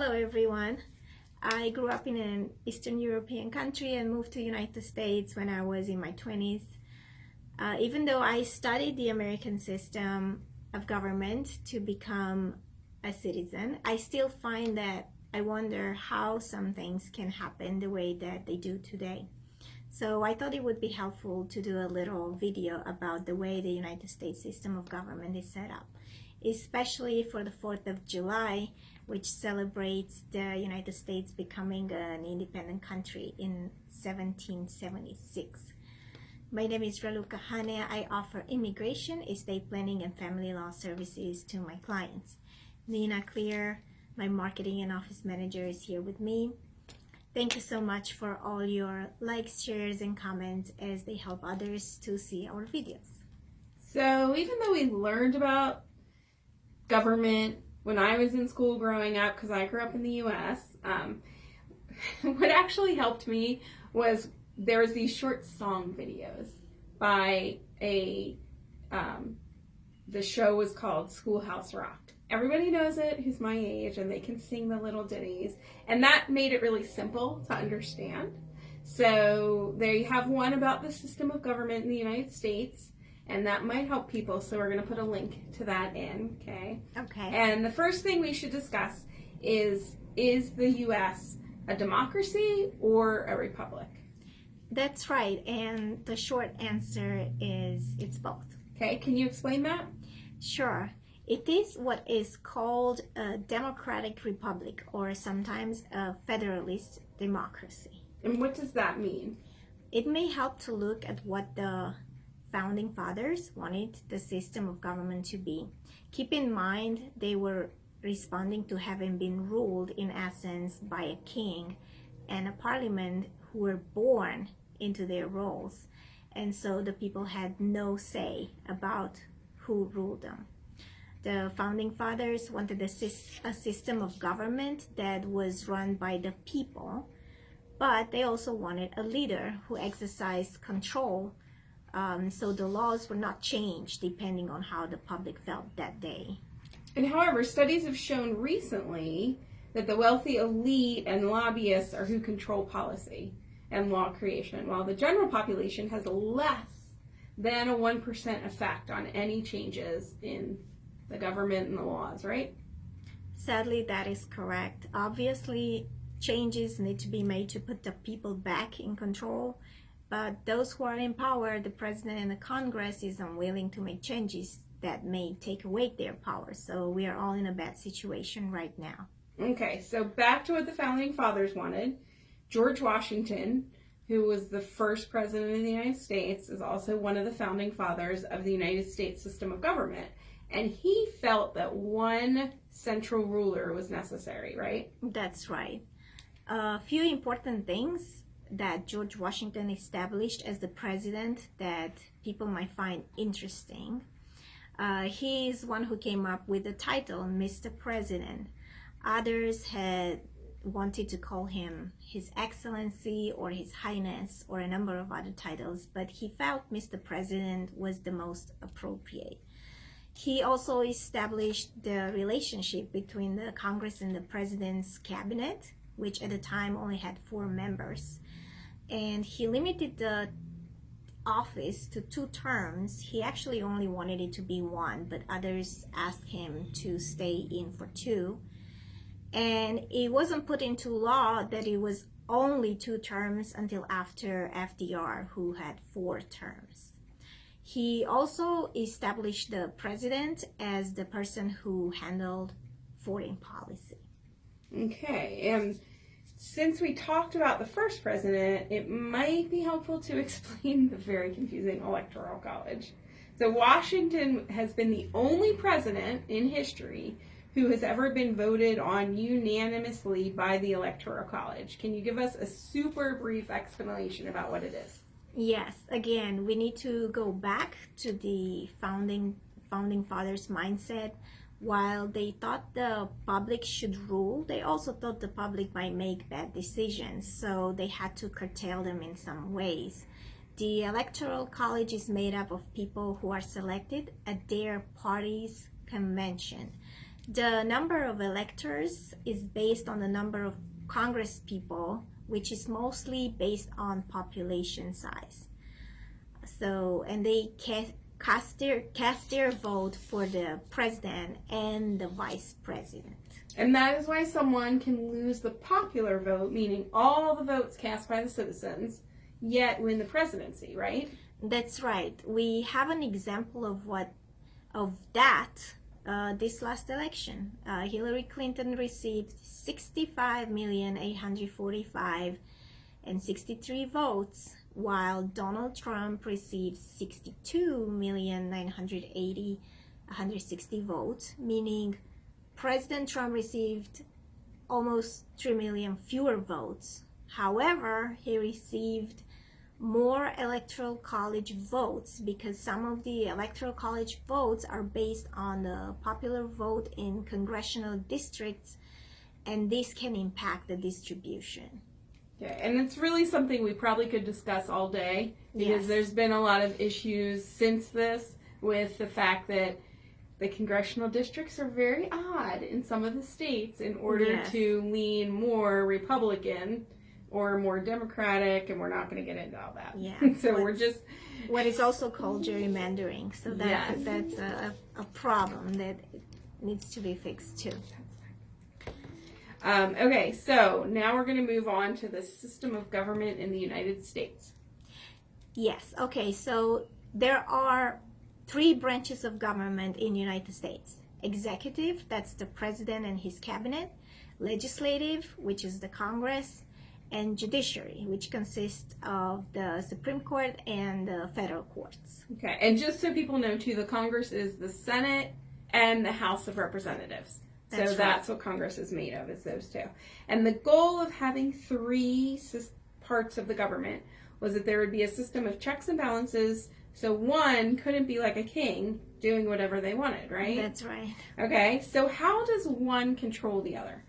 Hello everyone. I grew up in an Eastern European country and moved to the United States when I was in my 20s. Even though I studied the American system of government to become a citizen, I still find that I wonder how some things can happen the way that they do today. So I thought it would be helpful to do a little video about the way the United States system of government is set up, especially for the 4th of July, which celebrates the United States becoming an independent country in 1776. My name is Raluca Hanea. I offer immigration, estate planning, and family law services to my clients. Nina Clear, my marketing and office manager, is here with me. Thank you so much for all your likes, shares, and comments as they help others to see our videos. So even though we learned about government when I was in school growing up, because I grew up in the U.S., what actually helped me was there was these short song videos by the show was called Schoolhouse Rock. Everybody knows it who's my age, and they can sing the little ditties, and that made it really simple to understand. So there you have one about the system of government in the United States, and that might help people, so we're going to put a link to that in, okay? Okay. And the first thing we should discuss is the U.S. a democracy or a republic? That's right, and the short answer is it's both. Okay, can you explain that? Sure. It is what is called a democratic republic, or sometimes a federalist democracy. And what does that mean? It may help to look at what the founding fathers wanted the system of government to be. Keep in mind they were responding to having been ruled in essence by a king and a parliament who were born into their roles, and so the people had no say about who ruled them. The founding fathers wanted a system of government that was run by the people, but they also wanted a leader who exercised control, so the laws were not changed depending on how the public felt that day. And however, studies have shown recently that the wealthy elite and lobbyists are who control policy and law creation, while the general population has less than a 1% effect on any changes in the government and the laws, right? Sadly, that is correct. Obviously, changes need to be made to put the people back in control, but those who are in power, the president and the Congress, is unwilling to make changes that may take away their power. So we are all in a bad situation right now. Okay, so back to what the founding fathers wanted. George Washington, who was the first president of the United States, is also one of the founding fathers of the United States system of government. And he felt that one central ruler was necessary, right? That's right. A few important things that George Washington established as the president that people might find interesting. He is one who came up with the title Mr. President. Others had wanted to call him His Excellency or His Highness or a number of other titles, but he felt Mr. President was the most appropriate. He also established the relationship between the Congress and the President's cabinet, which at the time only had 4 members. And he limited the office to 2 terms. He actually only wanted it to be 1, but others asked him to stay in for 2. And it wasn't put into law that it was only 2 terms until after FDR, who had 4 terms. He also established the president as the person who handled foreign policy. Okay, and since we talked about the first president, it might be helpful to explain the very confusing Electoral College. So Washington has been the only president in history who has ever been voted on unanimously by the Electoral College. Can you give us a super brief explanation about what it is? Yes, again, we need to go back to the founding fathers' mindset. While they thought the public should rule, they also thought the public might make bad decisions, so they had to curtail them in some ways. The Electoral College is made up of people who are selected at their party's convention. The number of electors is based on the number of Congress people, which is mostly based on population size. So, and they cast their vote for the president and the vice president. And that is why someone can lose the popular vote, meaning all the votes cast by the citizens, yet win the presidency, right? That's right. We have an example of that this last election. Hillary Clinton received 65,845,063 votes, while Donald Trump received 62,980,160 votes, meaning President Trump received almost 3 million fewer votes. However, he received more Electoral College votes because some of the Electoral College votes are based on the popular vote in congressional districts, and this can impact the distribution. Okay, and it's really something we probably could discuss all day because there's been a lot of issues since this with the fact that the congressional districts are very odd in some of the states in order to lean more Republican or more Democratic, and we're not going to get into all that. Yeah. So we're just... What is also called gerrymandering. So that's a problem that needs to be fixed too. Okay, so now we're going to move on to the system of government in the United States. Yes. Okay, so there are 3 branches of government in the United States. Executive, that's the president and his cabinet. Legislative, which is the Congress. And judiciary, which consists of the Supreme Court and the federal courts. Okay, and just so people know too, the Congress is the Senate and the House of Representatives. That's what Congress is made of, is those two. And the goal of having 3 parts of the government was that there would be a system of checks and balances, so one couldn't be like a king doing whatever they wanted, right? That's right. Okay, so how does one control the other?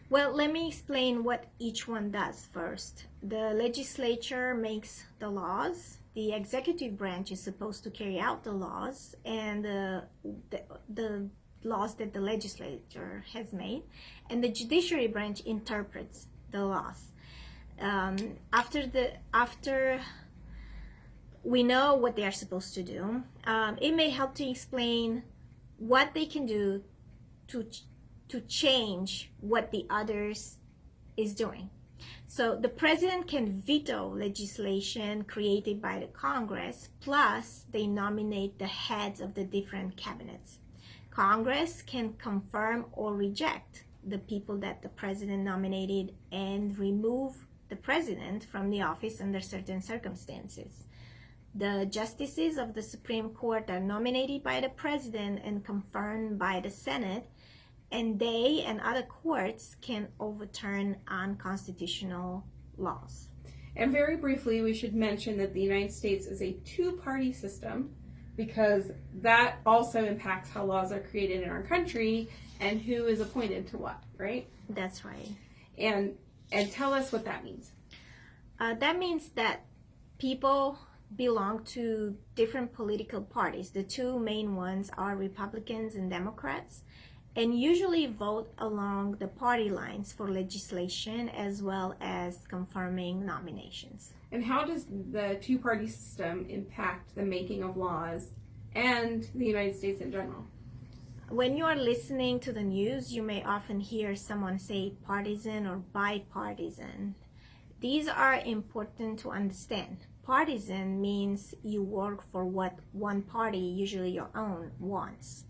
Well, let me explain what each one does first. The legislature makes the laws. The executive branch is supposed to carry out the laws and the laws that the legislature has made. And the judiciary branch interprets the laws. After we know what they are supposed to do, it may help to explain what they can do to change what the others is doing. So the president can veto legislation created by the Congress, plus they nominate the heads of the different cabinets. Congress can confirm or reject the people that the president nominated and remove the president from the office under certain circumstances. The justices of the Supreme Court are nominated by the president and confirmed by the Senate, and they and other courts can overturn unconstitutional laws. And very briefly, we should mention that the United States is a 2-party system because that also impacts how laws are created in our country and who is appointed to what, right? That's right. And tell us what that means. That means that people belong to different political parties. The 2 main ones are Republicans and Democrats, and usually vote along the party lines for legislation as well as confirming nominations. And how does the 2-party system impact the making of laws and the United States in general? When you are listening to the news, you may often hear someone say partisan or bipartisan. These are important to understand. Partisan means you work for what one party, usually your own, wants.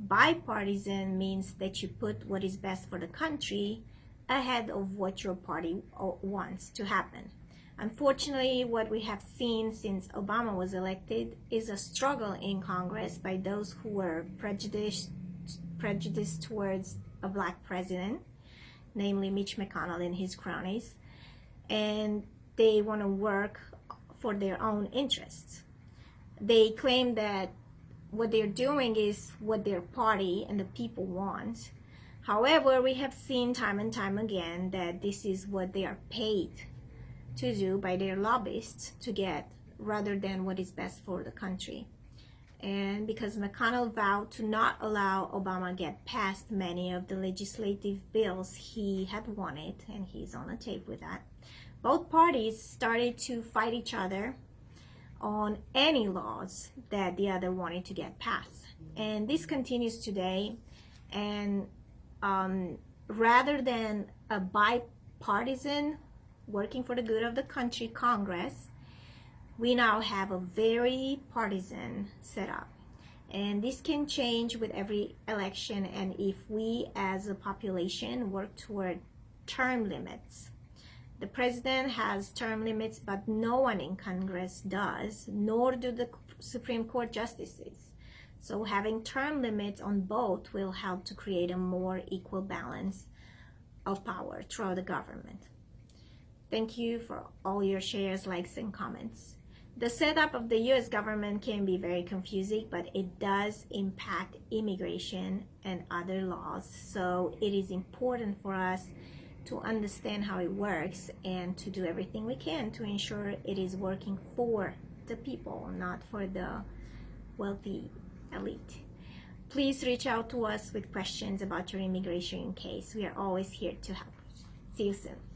Bipartisan means that you put what is best for the country ahead of what your party wants to happen. Unfortunately, what we have seen since Obama was elected is a struggle in Congress by those who were prejudiced towards a black president, namely Mitch McConnell and his cronies, and they want to work for their own interests. They claim that what they're doing is what their party and the people want. However, we have seen time and time again that this is what they are paid to do by their lobbyists to get, rather than what is best for the country. And because McConnell vowed to not allow Obama get past many of the legislative bills he had wanted, and he's on the tape with that, both parties started to fight each other on any laws that the other wanted to get passed. And this continues today. And rather than a bipartisan, working for the good of the country Congress, we now have a very partisan setup. And this can change with every election, and if we as a population work toward term limits. The president has term limits, but no one in Congress does, nor do the Supreme Court justices. So having term limits on both will help to create a more equal balance of power throughout the government. Thank you for all your shares, likes, and comments. The setup of the U.S. government can be very confusing, but it does impact immigration and other laws. So it is important for us to understand how it works and to do everything we can to ensure it is working for the people, not for the wealthy elite. Please reach out to us with questions about your immigration case. We are always here to help. See you soon.